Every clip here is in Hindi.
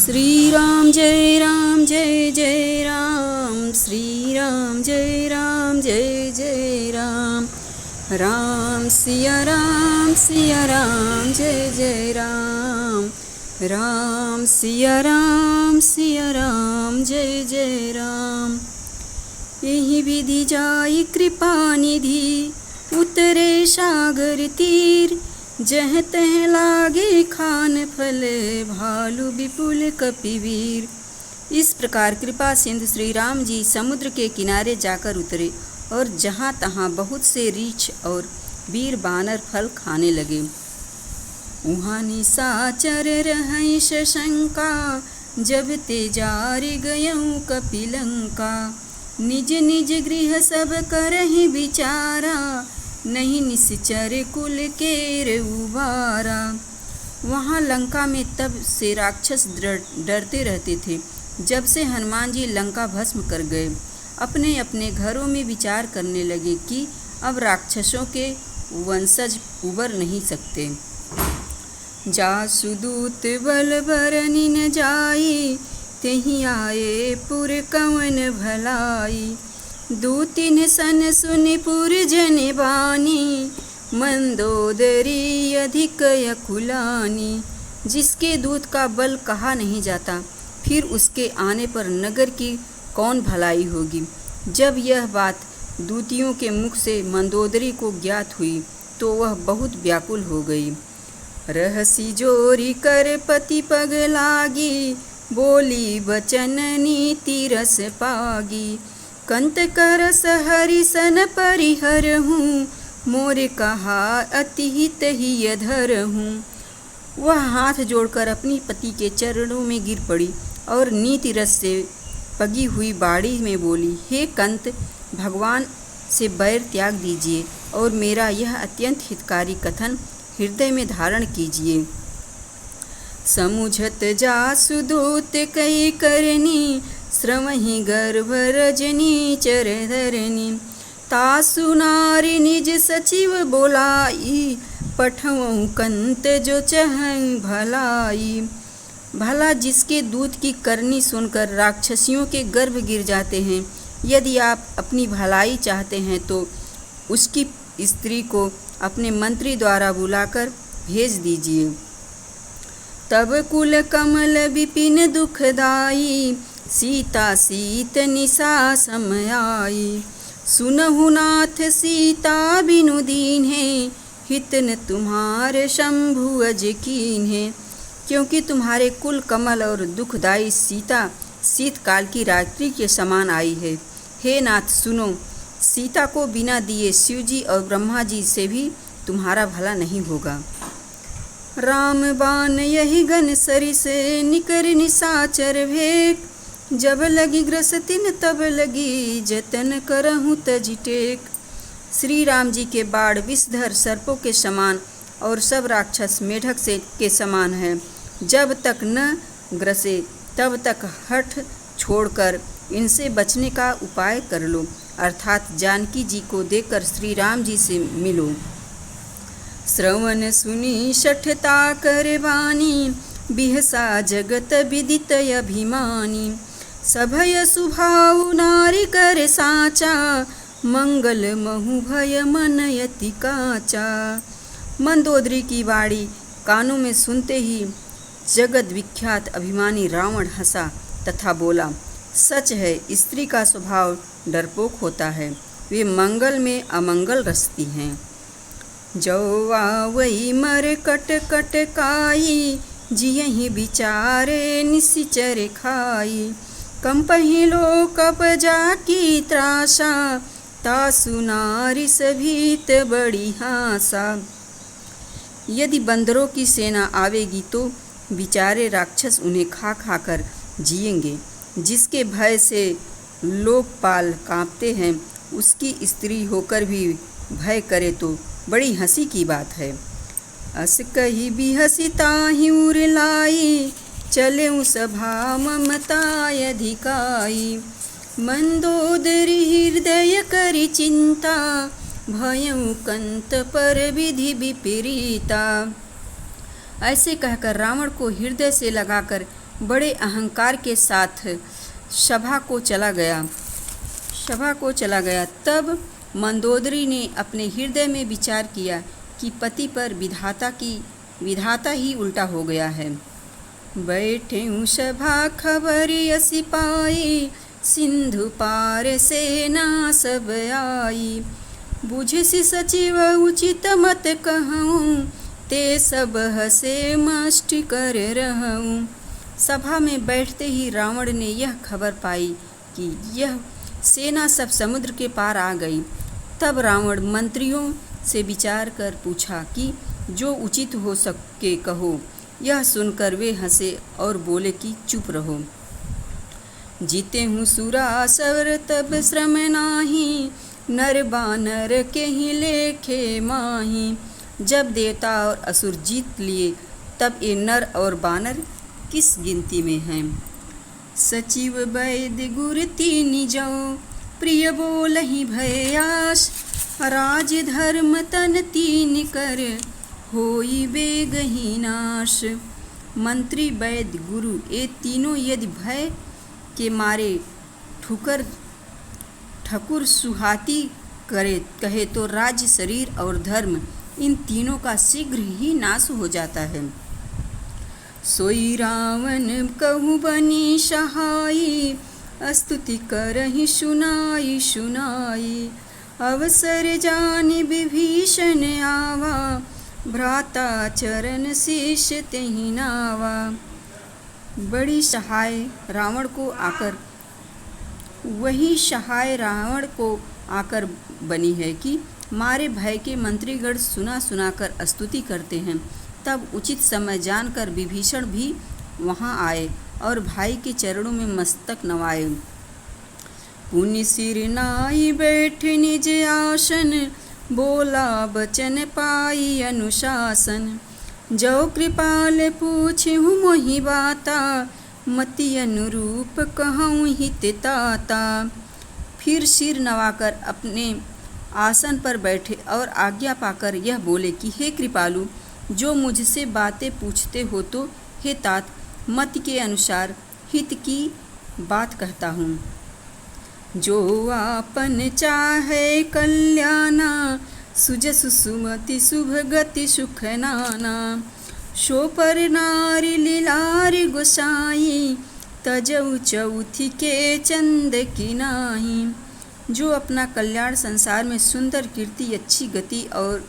श्री राम जय जय राम, श्री राम जय जय राम, राम सिया राम जय जय राम, राम सिया राम जय जय राम। यही विधि जाई कृपा निधि, उतरे सागर तीर, जह तह लागे खान फल, भालू विपुल कपिवीर। इस प्रकार कृपा सिंधु श्री राम जी समुद्र के किनारे जाकर उतरे और जहाँ तहाँ बहुत से रीछ और वीर बानर फल खाने लगे। उहाँ निशाचर रहै शशंका, जब ते जार गयऊँ कपिलंका। निज निज गृह सब करहि विचारा, नहीं निश्चर कुल केर उबारा। वहाँ लंका में तब से राक्षस डरते रहते थे। जब से हनुमान जी लंका भस्म कर गए, अपने अपने घरों में विचार करने लगे कि अब राक्षसों के वंशज उबर नहीं सकते। जासु दूत बल बरनि न जाई, तेहि आए पुर कवन भलाई। दूतिन सन सुनि पुर जन बानी, मंदोदरी अधिक यकुलानी। जिसके दूत का बल कहा नहीं जाता, फिर उसके आने पर नगर की कौन भलाई होगी। जब यह बात दूतियों के मुख से मंदोदरी को ज्ञात हुई तो वह बहुत व्याकुल हो गई। रहसी जोरी कर पति पग लागी, बोली बचन नीति रस पागी। कंत करस हरि सन परिहर हूँ, मोर कहा अति हित ही धर हूँ। वह हाथ जोड़कर अपनी पति के चरणों में गिर पड़ी और नीति रस से पगी हुई बाड़ी में बोली, हे कंत, भगवान से बैर त्याग दीजिए और मेरा यह अत्यंत हितकारी कथन हृदय में धारण कीजिए। समुझत जासु दूत कई करनी, श्रवहि गर्भ रजनी चर धरनी। तासु नारी निज सचिव बोलाई, पठवऊँ कंत जो चहं भलाई। भला जिसके दूत की करनी सुनकर राक्षसियों के गर्भ गिर जाते हैं, यदि आप अपनी भलाई चाहते हैं तो उसकी स्त्री को अपने मंत्री द्वारा बुलाकर भेज दीजिए। तब कुल कमल विपिन दुखदाई, सीता सीत निशा समयाई। सुनहु नाथ सीता बिनु दीन है, हितन तुम्हारे शंभु अज कीन है। क्योंकि तुम्हारे कुल कमल और दुखदाई सीता शीतकाल की रात्रि के समान आई है। हे नाथ सुनो, सीता को बिना दिए शिवजी और ब्रह्मा जी से भी तुम्हारा भला नहीं होगा। राम बान यही गन सरी से, निकर निशाचर भेक। जब लगी ग्रसतिन तब लगी, जतन करहूँ तज टेक। श्री राम जी के बाण विषधर सर्पों के समान और सब राक्षस मेढक से के समान है। जब तक न ग्रसे तब तक हठ छोड़कर इनसे बचने का उपाय कर लो, अर्थात जानकी जी को देखकर श्री राम जी से मिलो। श्रवण सुनी शठता कर बानी, बिहसा जगत विदित अभिमानी। सभय सुभाव नारी कर साचा, मंगल महु भय मन यति काचा। मंदोदरी की वाणी कानों में सुनते ही जगत विख्यात अभिमानी रावण हंसा तथा बोला, सच है, स्त्री का स्वभाव डरपोक होता है, वे मंगल में अमंगल रचती हैं। जौवा वही मर कट कट काई, जियहि विचारे निशिचर खाई। कंपहि लोक अपजा की त्रासा, तासु नारी सभीत बड़ी हासा। यदि बंदरों की सेना आवेगी तो बेचारे राक्षस उन्हें खा खाकर जिएंगे। जिसके भय से लोकपाल कांपते हैं, उसकी स्त्री होकर भी भय करे तो बड़ी हंसी की बात है। अस कही बिहसी ताहि उर लाई, चलेऊ सभा ममता अधिकाई। मंदोदरी हृदय करी चिंता, भयऊ कंत पर विधि विपरीता। ऐसे कहकर रावण को हृदय से लगाकर बड़े अहंकार के साथ सभा को चला गया। तब मंदोदरी ने अपने हृदय में विचार किया कि पति पर विधाता ही उल्टा हो गया है। बैठे सभा खबर यसी पाई, सिंधु पार सेना सब आई। बुझसी सचिव उचित मत कहूँ, ते सब हसे मष्टि कर रहूँ। सभा में बैठते ही रावण ने यह खबर पाई कि यह सेना सब समुद्र के पार आ गई। तब रावण मंत्रियों से विचार कर पूछा कि जो उचित हो सके कहो। यह सुनकर वे हंसे और बोले कि चुप रहो। जीते हूँ सुरासुर तब श्रम नाही, नर बानर के ही लेखे माही। जब देवता और असुर जीत लिए तब ये नर और बानर किस गिनती में हैं। सचिव वैद्य गुर तीन जाओ, प्रिय बोलहि भयास। राज धर्म तन तीन कर, होई बेगहि नाश। मंत्री वैद्य गुरु ये तीनों यदि भय के मारे ठकुर सुहाती कहे तो राज्य, शरीर और धर्म इन तीनों का शीघ्र ही नाश हो जाता है। सोई रावण कहूँ बनी सहाई, स्तुति करहि सुनाई। अवसर जानि विभीषण आवा, भ्राता चरण शीश तेहि नावा। बड़ी सहाय रावण को आकर बनी है कि मारे भय के मंत्रीगण सुना कर स्तुति करते हैं। तब उचित समय जानकर विभीषण भी वहां आए और भाई के चरणों में मस्तक नवाए। पुनि सिर नाई बैठ निज आसन, बोला बचन पाई अनुशासन। जो कृपाल पूछहु मोहि बाता, मति अनुरूप कहूँ हित ताता। फिर सिर नवाकर अपने आसन पर बैठे और आज्ञा पाकर यह बोले कि हे कृपालु, जो मुझसे बातें पूछते हो तो हे तात, मत के अनुसार हित की बात कहता हूँ। जो आपन चाहे कल्याणा, सुजसु सुमति शुभ गति सुख नाना। सो पर नारी लीलारी गोसाई, तजऊ चौथी के चंद की नाही। जो अपना कल्याण संसार में सुंदर कीर्ति, अच्छी गति और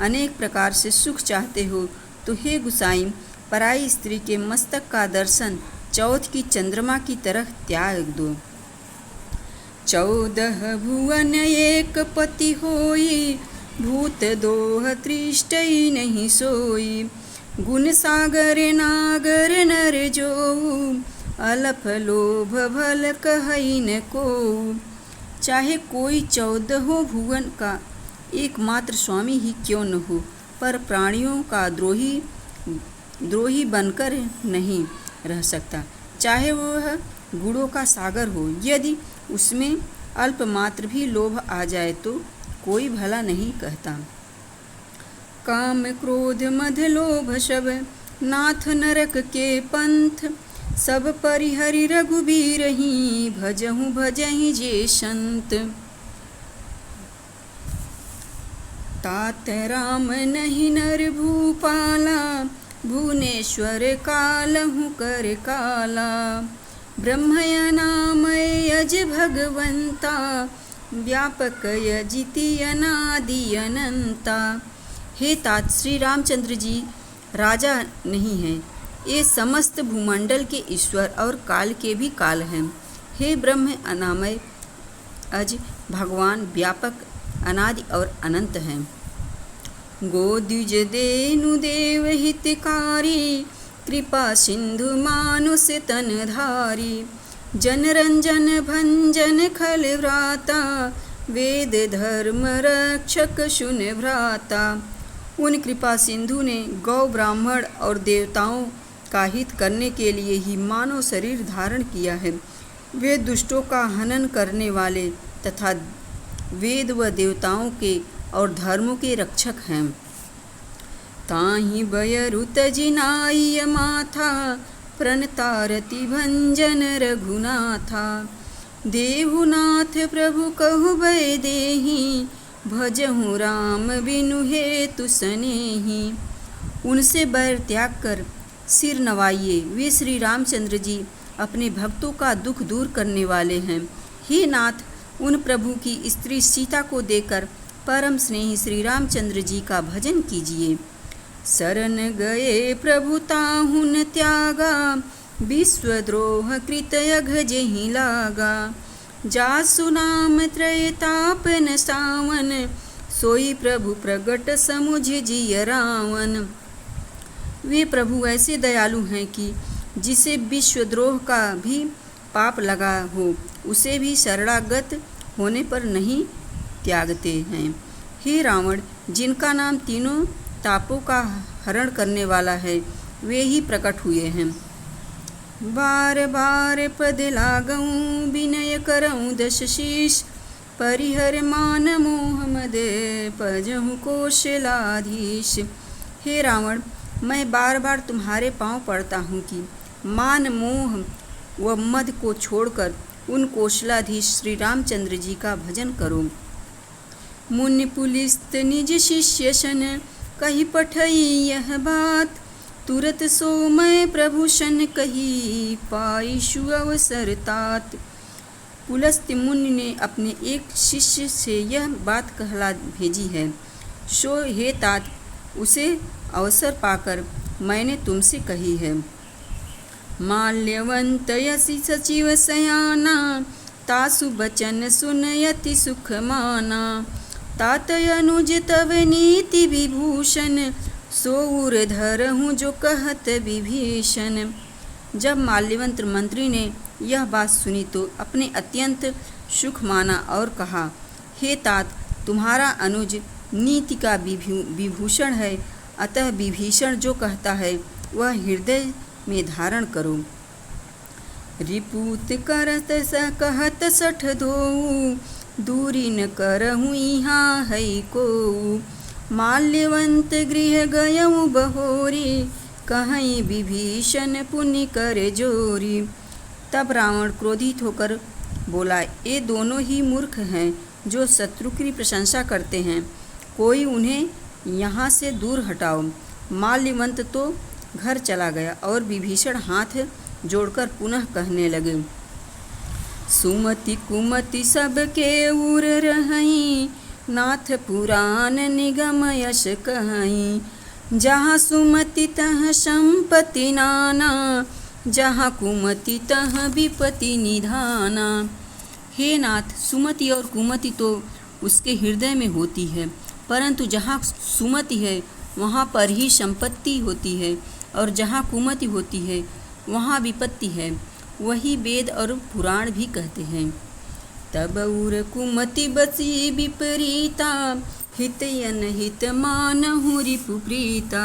अनेक प्रकार से सुख चाहते हो तो हे गुसाई, पराई स्त्री के मस्तक का दर्शन चौथ की चंद्रमा की तरह त्याग दो। 14 भुवन एक पति होई, भूत दोह तृष्टि नहीं सोई। गुण सागर नागर नर जोऊ, अलफ लोभ भल कहई न को। चाहे कोई 14 भुवन का एकमात्र स्वामी ही क्यों न हो, पर प्राणियों का द्रोही बनकर नहीं रह सकता। चाहे वह गुणों का सागर हो, यदि उसमें अल्प मात्र भी लोभ आ जाए तो कोई भला नहीं कहता। काम क्रोध मध लोभ सब, नाथ नरक के पंथ। सब परिहरि रघुबीर ही, भजहि जे संत। तात राम नहीं नर भूपाला, भुवनेश्वर कालहु कर काला। ब्रह्मय नाम यज भगवंता, व्यापक यजिति अनादि अनंता। हे तात, श्री रामचंद्र जी राजा नहीं हैं, ये समस्त भूमंडल के ईश्वर और काल के भी काल हैं। हे ब्रह्म अनामय अज भगवान व्यापक, अनादि और अनंत हैं। गोद्विज देनु देव हितकारी, कृपा सिंधु मानुष तन धारी। जनरंजन भंजन खल व्राता, वेद धर्म रक्षक सुन भ्राता। उन कृपा सिंधु ने गौ ब्राह्मण और देवताओं का हित करने के लिए ही मानव शरीर धारण किया है। वे दुष्टों का हनन करने वाले तथा वेद व देवताओं के और धर्मों के रक्षक हैं। ताहि बयरु तजिनाई माथा, प्रणतारति भंजन रघुनाथा। देहुनाथ प्रभु कहु भय देहि, भजहु राम बिनु हेतु सनेहि। उनसे बैर त्याग कर सिर नवाइए, वे श्री रामचंद्र जी अपने भक्तों का दुख दूर करने वाले हैं। हे नाथ, उन प्रभु की स्त्री सीता को देकर परम स्नेही श्री रामचंद्र जी का भजन कीजिए। शरण गए प्रभु ताहुन त्यागा, विश्वद्रोह कृत अघ जेहि लागा। जासु नाम त्रय तापन सावन, सोई प्रभु प्रगट समुझ जिय रावण। वे प्रभु ऐसे दयालु हैं कि जिसे विश्वद्रोह का भी पाप लगा हो, उसे भी शरणागत होने पर नहीं त्यागते हैं। हे रावण, जिनका नाम तीनों तापों का हरण करने वाला है, वे ही प्रकट हुए हैं। बार बार पद लागऊं, विनय करऊं दश शीश। परिहर मान मोह मद, पजहु कौशलाधीश। हे रावण, मैं बार बार तुम्हारे पांव पड़ता हूँ कि मान मोह व मद को छोड़कर उन कौशलाधीश श्री रामचंद्र जी का भजन करो। मुनि पुलिस्त निज शिष्य सन, कही पठई यह बात। तुरत सो मैं प्रभु शन कही, पाईशु अवसर तात। पुलस्त्य मुनि ने अपने एक शिष्य से यह बात कहला भेजी है। सो हे तात, उसे अवसर पाकर मैंने तुमसे कही है। माल्यवंत यसी सचिव सयाना, तासु बचन सुनयति सुख माना। तात अनुज तव नीति विभूषण, सोउर धरहूँ जो कहत विभीषण। जब माल्यवंत मंत्री ने यह बात सुनी तो अपने अत्यंत सुख माना और कहा, हे तात, तुम्हारा अनुज नीति का विभूषण है, अतः विभीषण जो कहता है वह हृदय में धारण करो। रिपूत करत स कहत सठ धोऊ, दूरी न करहूँ यहाँ है को। माल्यवंत गृह गयऊ बहोरी, कहीं विभीषण पुण्य कर जोरी। तब रावण क्रोधित होकर बोला, ये दोनों ही मूर्ख हैं जो शत्रु की प्रशंसा करते हैं, कोई उन्हें यहाँ से दूर हटाओ। माल्यवंत तो घर चला गया और विभीषण हाथ जोड़कर पुनः कहने लगे, सुमति कुमति सबके उर रहीं, नाथ पुराण निगम यश कहीं। जहाँ सुमति तह संपत्ति नाना, जहाँ कुमति तह विपत्ति निधाना। हे नाथ, सुमति और कुमति तो उसके हृदय में होती है, परंतु जहाँ सुमति है वहाँ पर ही संपत्ति होती है, और जहाँ कुमति होती है वहाँ विपत्ति है। वही वेद और पुराण भी कहते हैं। तब उर कुमति बसी विपरीता, हित अनहित मानहु रिपु प्रीता।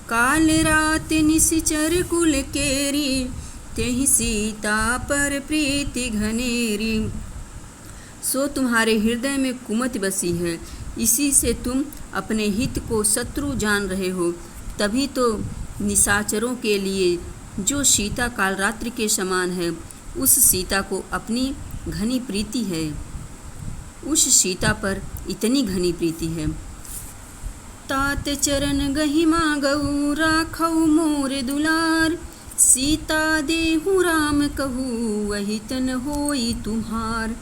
काल रात निशिचर कुल केरी, तेहि सीता पर प्रीति घनेरी। सो तुम्हारे हृदय में कुमति बसी है, इसी से तुम अपने हित को शत्रु जान रहे हो। तभी तो निशाचरों के लिए जो सीता काल रात्रि के समान है, उस सीता को अपनी घनी प्रीति है, उस सीता पर इतनी घनी प्रीति है। तात चरण गहिमा गऊ, राखऊ मोर दुलार। सीता देहु राम कहू, वही तन होई तुम्हार।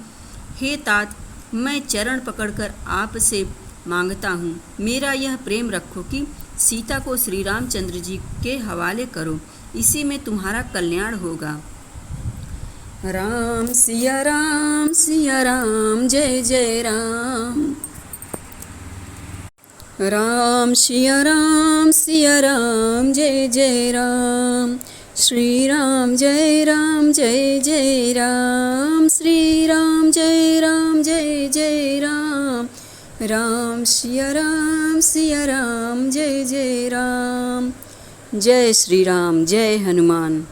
हे तात, मैं चरण पकड़कर आपसे मांगता हूँ, मेरा यह प्रेम रखो कि सीता को श्री रामचंद्र जी के हवाले करो, इसी में तुम्हारा कल्याण होगा। राम सिया राम जय जय राम। राम सिया राम जय जय राम। श्री राम जय जय राम। श्री राम जय जय राम। राम सिया राम जय जय राम। जय श्री राम, जय हनुमान।